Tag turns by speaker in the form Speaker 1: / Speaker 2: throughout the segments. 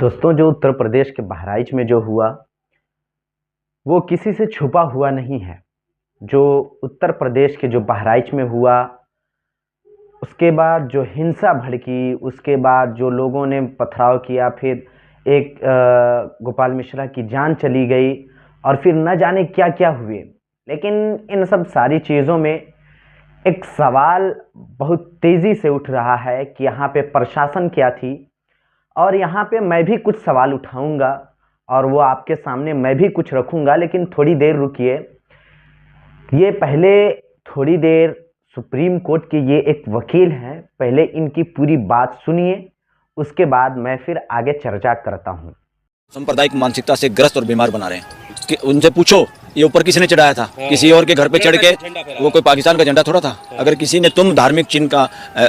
Speaker 1: दोस्तों, जो उत्तर प्रदेश के बहराइच में जो हुआ, वो किसी से छुपा हुआ नहीं है। जो उत्तर प्रदेश के जो बहराइच में हुआ, उसके बाद जो हिंसा भड़की, उसके बाद जो लोगों ने पथराव किया, फिर एक गोपाल मिश्रा की जान चली गई और फिर न जाने क्या-क्या हुए। लेकिन इन सब सारी चीज़ों में एक सवाल बहुत तेज़ी से उठ रहा है कि यहाँ पे प्रशासन क्या थी। और यहाँ पे मैं भी कुछ सवाल उठाऊँगा और वो आपके सामने मैं भी कुछ रखूँगा, लेकिन थोड़ी देर रुकिए। ये पहले थोड़ी देर सुप्रीम कोर्ट के ये एक वकील हैं, पहले इनकी पूरी बात सुनिए, उसके बाद मैं फिर आगे चर्चा करता हूँ।
Speaker 2: सांप्रदायिक मानसिकता से ग्रस्त और बीमार बना रहे हैं कि उनसे पूछो ये ऊपर किसने चढ़ाया था? किसी और के घर पे चढ़ के? वो कोई पाकिस्तान का झंडा थोड़ा था। अगर किसी ने तुम धार्मिक चिन्ह का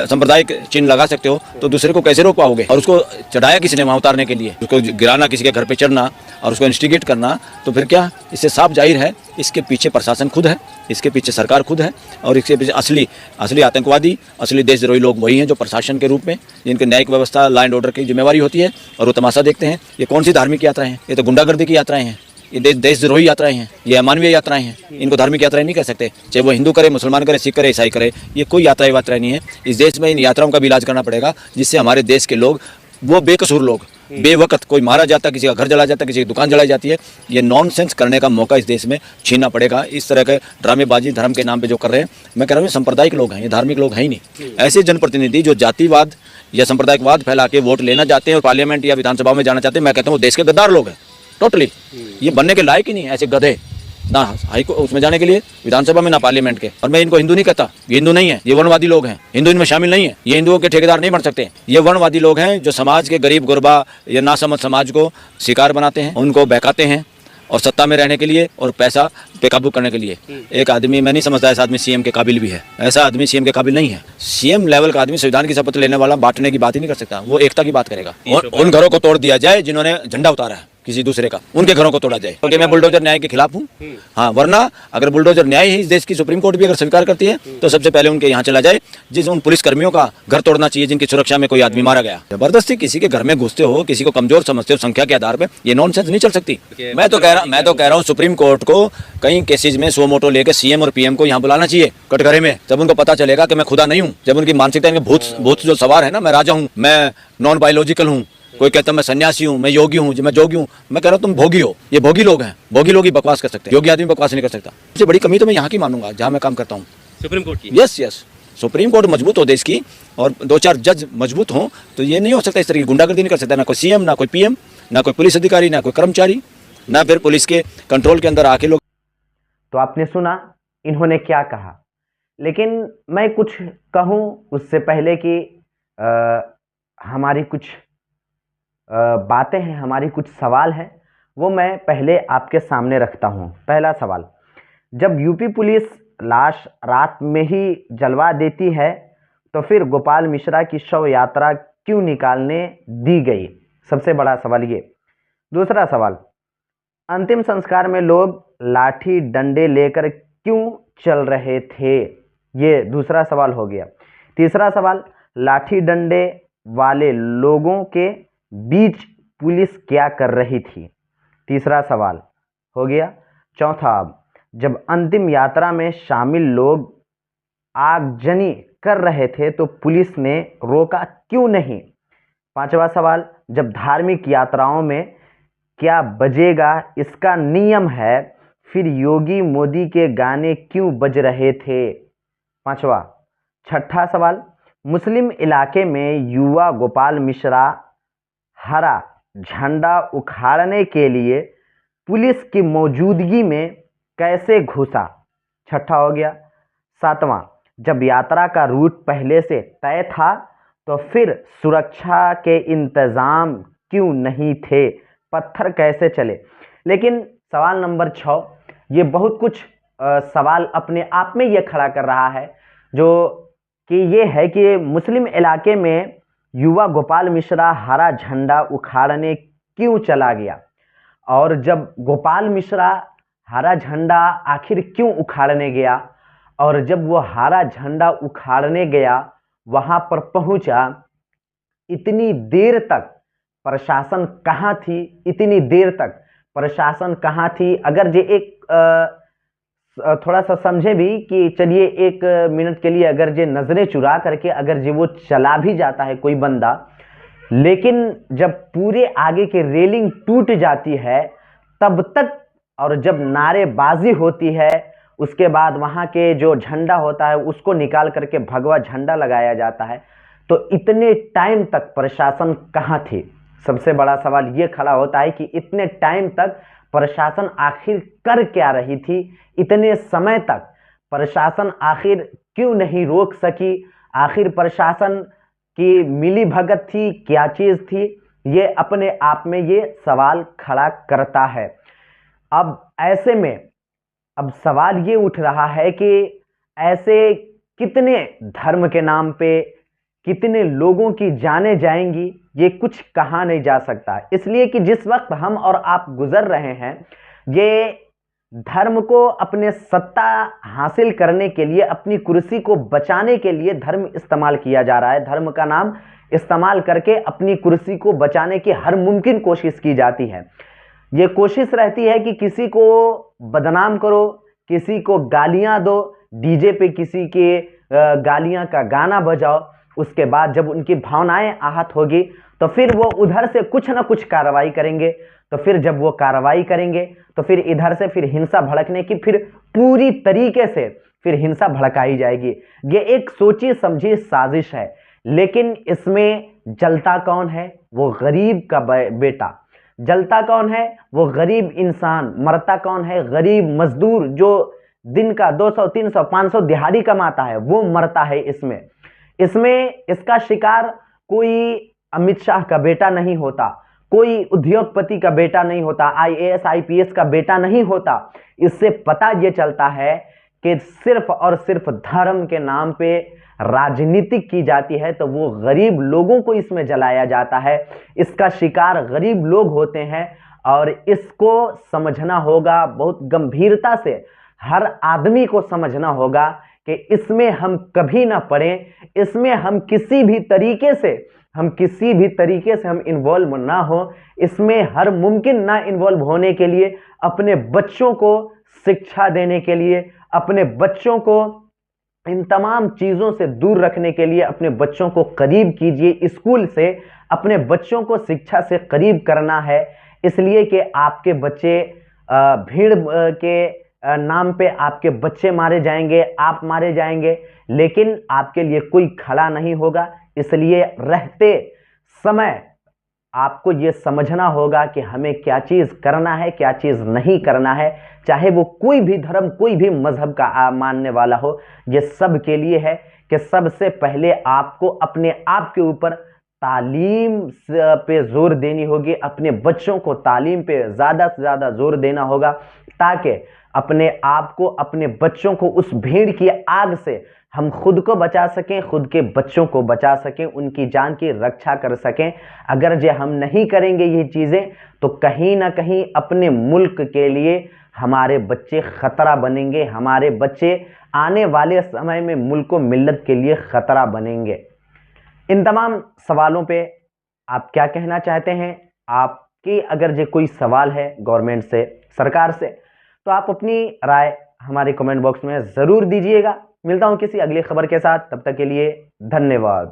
Speaker 2: सांप्रदायिक चिन्ह लगा सकते हो तो दूसरे को कैसे रोक पाओगे? और उसको चढ़ाया किसने वहां उतारने के लिए? उसको गिराना, किसी के घर पे चढ़ना और उसको इंस्टिगेट करना, तो फिर क्या? इससे साफ जाहिर है इसके पीछे प्रशासन खुद है, इसके पीछे सरकार खुद है और इसके पीछे असली आतंकवादी, असली देशद्रोही लोग वही हैं जो प्रशासन के रूप में, जिनके न्यायिक व्यवस्था, लॉ एंड ऑर्डर की जिम्मेवारी होती है और वो तमाशा देखते हैं। ये कौन सी धार्मिक यात्राएं हैं? ये तो गुंडागर्दी की यात्राएं हैं, ये देशद्रोही यात्राएं हैं, ये अमानवीय यात्राएं हैं। इनको धार्मिक यात्राएं नहीं कह सकते, चाहे वो हिंदू करे, मुसलमान करे, सिख करे, ईसाई करे। ये कोई यात्राएं नहीं है। इस देश में इन यात्राओं का भी इलाज करना पड़ेगा, जिससे हमारे देश के लोग, वो बेकसूर लोग, बेवकत कोई मारा जाता, किसी का घर जलाया जाता, किसी की दुकान जलाई जाती है, ये नॉनसेंस करने का मौका इस देश में छीनना पड़ेगा। इस तरह के ड्रामेबाजी धर्म के नाम पे जो कर रहे हैं, मैं कह रहा हूँ सांप्रदायिक लोग हैं, ये धार्मिक लोग हैं ही नहीं। ऐसे जनप्रतिनिधि जो जातिवाद या सांप्रदायिकवाद फैला के वोट लेना चाहते हैं और पार्लियामेंट या विधानसभा में जाना चाहते हैं, मैं कहता हूँ वो देश के गद्दार लोग हैं टोटली। ये बनने के लायक ही नहीं है ऐसे गधे, ना हाई को उसमें जाने के लिए विधानसभा में, ना पार्लियामेंट के। और मैं इनको हिंदू नहीं कहता, ये हिंदू नहीं है, ये वर्णवादी लोग हैं। हिंदू इनमें शामिल नहीं है, ये हिंदुओं के ठेकेदार नहीं बन सकते। ये वर्णवादी लोग हैं जो समाज के गरीब गुरबा या नासमझ समाज को शिकार बनाते हैं, उनको बहकाते हैं और सत्ता में रहने के लिए और पैसा पे काबू करने के लिए। एक आदमी, मैं नहीं समझता ऐसा आदमी सीएम के काबिल भी है। ऐसा आदमी सीएम के काबिल नहीं है। सीएम लेवल का आदमी संविधान की शपथ लेने वाला बांटने की बात ही नहीं कर सकता, वो एकता की बात करेगा। और उन घरों को तोड़ दिया जाए जिन्होंने झंडा उतारा है किसी दूसरे का, उनके घरों को तोड़ा जाए, क्योंकि मैं बुलडोजर न्याय के खिलाफ हूँ। हाँ, वरना अगर बुलडोजर न्याय ही इस देश की सुप्रीम कोर्ट भी अगर स्वीकार करती है तो सबसे पहले उनके यहाँ चला जाए, जिस उन पुलिस कर्मियों का घर तोड़ना चाहिए जिनकी सुरक्षा में कोई आदमी मारा गया। जबरदस्ती किसी के घर में घुसते हो, किसी को कमजोर समझते हो संख्या के आधार पर, ये नॉनसेंस नहीं चल सकती। मैं तो कह रहा हूँ सुप्रीम कोर्ट को कई केसेज में सो मोटो लेकर सीएम और पीएम को यहाँ बुलाना चाहिए कटघरे में, जब उनको पता चलेगा कि मैं खुदा नहीं हूँ, जब उनकी मानसिकता, इनके भूत जो सवार है ना, मैं राजा हूँ, मैं नॉन बायोलॉजिकल हूँ, कोई कहता मैं सन्यासी हूँ, मैं योगी हूँ, मैं जोगी हूँ। मैं कह रहा हूँ तुम भोगी हो, ये भोगी लोग हैं। भोगी लोग ही बकवास कर सकते हैं, योगी आदमी बकवास नहीं कर सकता। सबसे बड़ी कमी तो मैं यहाँ की मानूंगा जहाँ मैं काम करता हूँ,
Speaker 3: सुप्रीम कोर्ट की।
Speaker 2: यस, सुप्रीम कोर्ट मजबूत हो देश की और 2-4 जज मजबूत हों तो ये नहीं हो सकता, इस तरह की गुंडागर्दी नहीं कर सकता, ना कोई सीएम, ना कोई पीएम, ना कोई पुलिस अधिकारी, ना कोई कर्मचारी, ना फिर पुलिस के कंट्रोल के अंदर आके लोग।
Speaker 1: तो आपने सुना इन्होंने क्या कहा, लेकिन मैं कुछ कहूँ उससे पहले कि हमारी कुछ बातें हैं, हमारी कुछ सवाल हैं, वो मैं पहले आपके सामने रखता हूँ। पहला सवाल, जब यूपी पुलिस लाश रात में ही जलवा देती है तो फिर गोपाल मिश्रा की शव यात्रा क्यों निकालने दी गई? सबसे बड़ा सवाल ये। दूसरा सवाल, अंतिम संस्कार में लोग लाठी डंडे लेकर क्यों चल रहे थे? ये दूसरा सवाल हो गया। तीसरा सवाल, लाठी डंडे वाले लोगों के बीच पुलिस क्या कर रही थी? तीसरा सवाल हो गया। चौथा, जब अंतिम यात्रा में शामिल लोग आगजनी कर रहे थे तो पुलिस ने रोका क्यों नहीं? पांचवा सवाल, जब धार्मिक यात्राओं में क्या बजेगा इसका नियम है, फिर योगी मोदी के गाने क्यों बज रहे थे? पांचवा। छठा सवाल, मुस्लिम इलाके में युवा गोपाल मिश्रा हरा झंडा उखाड़ने के लिए पुलिस की मौजूदगी में कैसे घुसा? छठा हो गया। सातवां, जब यात्रा का रूट पहले से तय था तो फिर सुरक्षा के इंतजाम क्यों नहीं थे? पत्थर कैसे चले? लेकिन सवाल नंबर 6, ये बहुत कुछ सवाल अपने आप में ये खड़ा कर रहा है, जो कि ये है कि मुस्लिम इलाके में युवा गोपाल मिश्रा हरा झंडा उखाड़ने क्यों चला गया, और जब गोपाल मिश्रा हरा झंडा आखिर क्यों उखाड़ने गया, और जब वो हरा झंडा उखाड़ने गया, वहां पर पहुंचा, इतनी देर तक प्रशासन कहाँ थी इतनी देर तक, प्रशासन कहाँ थी। अगर जे एक थोड़ा सा समझे भी कि चलिए 1 मिनट के लिए अगर जे नजरें चुरा करके अगर जे वो चला भी जाता है कोई बंदा, लेकिन जब पूरे आगे की रेलिंग टूट जाती है तब तक, और जब नारेबाजी होती है उसके बाद वहां के जो झंडा होता है उसको निकाल करके भगवा झंडा लगाया जाता है, तो इतने टाइम तक प्रशासन कहाँ थी। सबसे बड़ा सवाल ये खड़ा होता है कि इतने टाइम तक प्रशासन आखिर कर क्या रही थी, इतने समय तक प्रशासन आखिर क्यों नहीं रोक सकी, आखिर प्रशासन की मिली भगत थी, क्या चीज थी, ये अपने आप में ये सवाल खड़ा करता है। अब ऐसे में अब सवाल ये उठ रहा है कि ऐसे कितने धर्म के नाम पे कितने लोगों की जानें जाएंगी, ये कुछ कहा नहीं जा सकता। इसलिए कि जिस वक्त हम और आप गुजर रहे हैं, ये धर्म को अपने सत्ता हासिल करने के लिए, अपनी कुर्सी को बचाने के लिए धर्म इस्तेमाल किया जा रहा है। धर्म का नाम इस्तेमाल करके अपनी कुर्सी को बचाने की हर मुमकिन कोशिश की जाती है। ये कोशिश रहती है कि किसी को बदनाम करो, किसी को गालियां दो, डीजे पे किसी के गालियां का गाना बजाओ, उसके बाद जब उनकी भावनाएं आहत होगी तो फिर वो उधर से कुछ ना कुछ कार्रवाई करेंगे, तो फिर जब वो कार्रवाई करेंगे तो फिर इधर से फिर हिंसा भड़कने की फिर पूरी तरीके से फिर हिंसा भड़काई जाएगी। ये एक सोची समझी साजिश है, लेकिन इसमें जलता कौन है? वो गरीब का बेटा। जलता कौन है? वो गरीब इंसान। मरता कौन है? गरीब मजदूर जो दिन का 200, 300, 500 दिहाड़ी कमाता है, वो मरता है। इसमें इसका शिकार कोई अमित शाह का बेटा नहीं होता, कोई उद्योगपति का बेटा नहीं होता, IAS IPS का बेटा नहीं होता। इससे पता ये चलता है कि सिर्फ और सिर्फ धर्म के नाम पे राजनीति की जाती है, तो वो गरीब लोगों को इसमें जलाया जाता है। इसका शिकार गरीब लोग होते हैं और इसको समझना होगा बहुत गंभीरता से। हर आदमी को समझना होगा कि इसमें हम कभी ना पड़ें, इसमें हम किसी भी तरीके से हम इन्वॉल्व ना हो। इसमें हर मुमकिन ना इन्वॉल्व होने के लिए, अपने बच्चों को शिक्षा देने के लिए, अपने बच्चों को इन तमाम चीज़ों से दूर रखने के लिए अपने बच्चों को करीब कीजिए। स्कूल से अपने बच्चों को शिक्षा से करीब करना है, इसलिए कि आपके बच्चे भीड़ के नाम पे आपके बच्चे मारे जाएंगे, आप मारे जाएंगे, लेकिन आपके लिए कोई खड़ा नहीं होगा। इसलिए रहते समय आपको ये समझना होगा कि हमें क्या चीज़ करना है, क्या चीज़ नहीं करना है। चाहे वो कोई भी धर्म, कोई भी मजहब का मानने वाला हो, ये सब के लिए है कि सबसे पहले आपको अपने आप के ऊपर तालीम पे जोर देनी होगी। अपने बच्चों को तालीम पे ज़्यादा से ज़्यादा जोर देना होगा, ताकि अपने आप को, अपने बच्चों को उस भीड़ की आग से हम खुद को बचा सकें, खुद के बच्चों को बचा सकें, उनकी जान की रक्षा कर सकें। अगर जो हम नहीं करेंगे ये चीज़ें, तो कहीं ना कहीं अपने मुल्क के लिए हमारे बच्चे खतरा बनेंगे। हमारे बच्चे आने वाले समय में मुल्क व मिल्लत के लिए खतरा बनेंगे। इन तमाम सवालों पे आप क्या कहना चाहते हैं? आपकी अगर जो कोई सवाल है गवर्नमेंट से, सरकार से, तो आप अपनी राय हमारे कमेंट बॉक्स में ज़रूर दीजिएगा। मिलता हूं किसी अगली खबर के साथ, तब तक के लिए धन्यवाद।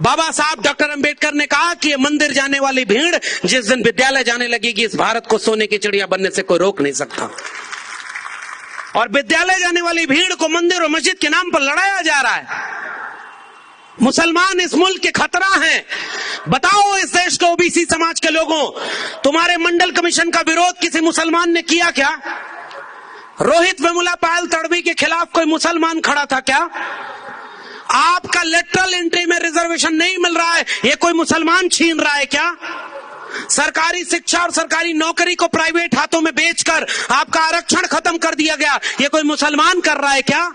Speaker 3: बाबा साहब डॉक्टर अंबेडकर ने कहा कि ये मंदिर जाने वाली भीड़ जिस दिन विद्यालय जाने लगेगी, इस भारत को सोने की चिड़िया बनने से कोई रोक नहीं सकता। और विद्यालय जाने वाली भीड़ को मंदिर और मस्जिद के नाम पर लड़ाया जा रहा है। मुसलमान इस मुल्क के खतरा हैं। बताओ इस देश के ओबीसी समाज के लोगों, तुम्हारे मंडल कमीशन का विरोध किसी मुसलमान ने किया क्या? रोहित वेमुला पायल तड़वी के खिलाफ कोई मुसलमान खड़ा था क्या? आपका लेटरल एंट्री में रिजर्वेशन नहीं मिल रहा है, ये कोई मुसलमान छीन रहा है क्या? सरकारी शिक्षा और सरकारी नौकरी को प्राइवेट हाथों में बेचकर आपका आरक्षण खत्म कर दिया गया, ये कोई मुसलमान कर रहा है क्या?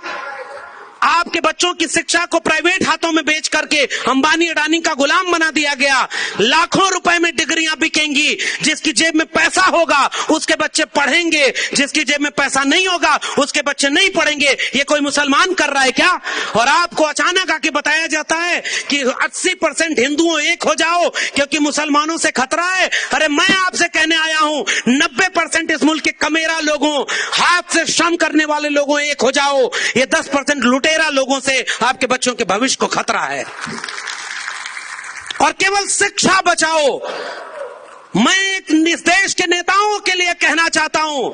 Speaker 3: आपके बच्चों की शिक्षा को प्राइवेट हाथों में बेच करके अंबानी अडानी का गुलाम बना दिया गया। लाखों रुपए में डिग्रियां बिकेंगी। जिसकी जेब में पैसा होगा उसके बच्चे पढ़ेंगे, जिसकी जेब में पैसा नहीं होगा उसके बच्चे नहीं पढ़ेंगे। ये कोई मुसलमान कर रहा है क्या? और आपको अचानक आके बताया जाता है कि 80% हिंदुओं एक हो जाओ क्योंकि मुसलमानों से खतरा है। अरे मैं आपसे कहने आया हूं 90% इस मुल्क के कमेरा लोगों, हाथ से श्रम करने वाले लोगों एक हो जाओ। ये 10% लुटेरा लोगों से आपके बच्चों के भविष्य को खतरा है। और केवल शिक्षा बचाओ। मैं इस देश के नेताओं के लिए कहना चाहता हूं,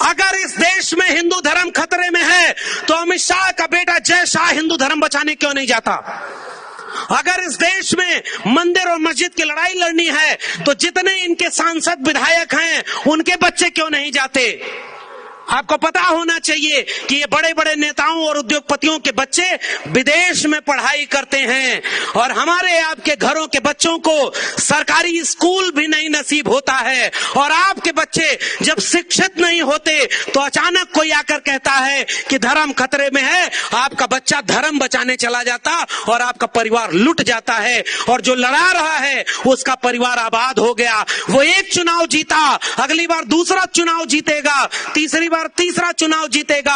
Speaker 3: अगर इस देश में हिंदू धर्म खतरे में है तो अमित शाह का बेटा जय शाह हिंदू धर्म बचाने क्यों नहीं जाता? अगर इस देश में मंदिर और मस्जिद की लड़ाई लड़नी है तो जितने इनके सांसद विधायक हैं उनके बच्चे क्यों नहीं जाते? आपको पता होना चाहिए कि ये बड़े बड़े नेताओं और उद्योगपतियों के बच्चे विदेश में पढ़ाई करते हैं और हमारे आपके घरों के बच्चों को सरकारी स्कूल भी नहीं नसीब होता है। और आपके बच्चे जब शिक्षित नहीं होते तो अचानक कोई आकर कहता है कि धर्म खतरे में है, आपका बच्चा धर्म बचाने चला जाता और आपका परिवार लुट जाता है। और जो लड़ा रहा है उसका परिवार आबाद हो गया। वो एक चुनाव जीता, अगली बार दूसरा चुनाव जीतेगा, तीसरी बार तीसरा चुनाव जीतेगा।